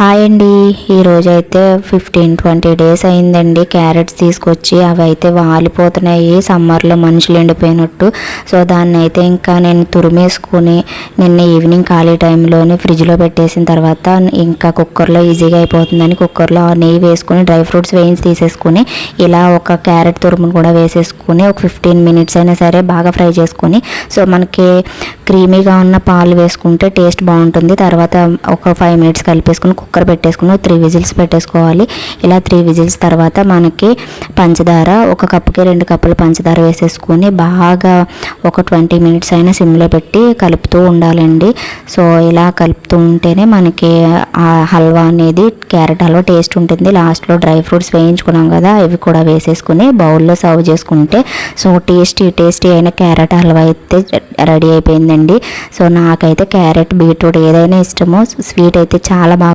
Hi అండి. ఈరోజైతే 15-20 days అయిందండి క్యారెట్స్ తీసుకొచ్చి. అవి అయితే వాలిపోతున్నాయి సమ్మర్లో మనుషులు ఎండిపోయినట్టు. సో దాన్ని అయితే ఇంకా నేను తురిమేసుకుని నిన్న ఈవినింగ్ ఖాళీ టైంలోనే ఫ్రిడ్జ్లో పెట్టేసిన తర్వాత ఇంకా కుక్కర్లో ఈజీగా అయిపోతుందని కుక్కర్లో నెయ్యి వేసుకుని డ్రై ఫ్రూట్స్ వేయించి తీసేసుకుని ఇలా ఒక క్యారెట్ తురుమును కూడా వేసేసుకుని ఒక 15 మినిట్స్ అయినా సరే బాగా ఫ్రై చేసుకుని, సో మనకి క్రీమీగా ఉన్న పాలు వేసుకుంటే టేస్ట్ బాగుంటుంది. తర్వాత ఒక 5 మినిట్స్ కలిపేసుకుని కుక్కర్ పెట్టేసుకుని 3 విజిల్స్ పెట్టేసుకోవాలి. ఇలా 3 విజిల్స్ తర్వాత మనకి పంచదార, ఒక కప్పుకి 2 కప్పులు పంచదార వేసేసుకుని బాగా ఒక 20 మినిట్స్ అయినా సిమ్లో పెట్టి కలుపుతూ ఉండాలండి. సో ఇలా కలుపుతూ ఉంటేనే మనకి ఆ హల్వా అనేది క్యారెట్ హల్వా టేస్ట్ ఉంటుంది. లాస్ట్లో డ్రై ఫ్రూట్స్ వేయించుకున్నాం కదా, అవి కూడా వేసేసుకుని బౌల్లో సర్వ్ చేసుకుంటే సో టేస్టీ అయిన క్యారెట్ హల్వా అయితే రెడీ అయిపోయిందండి. సో నాకైతే క్యారెట్ బీట్రూట్ ఏదైనా ఇష్టమో, స్వీట్ అయితే చాలా బాగా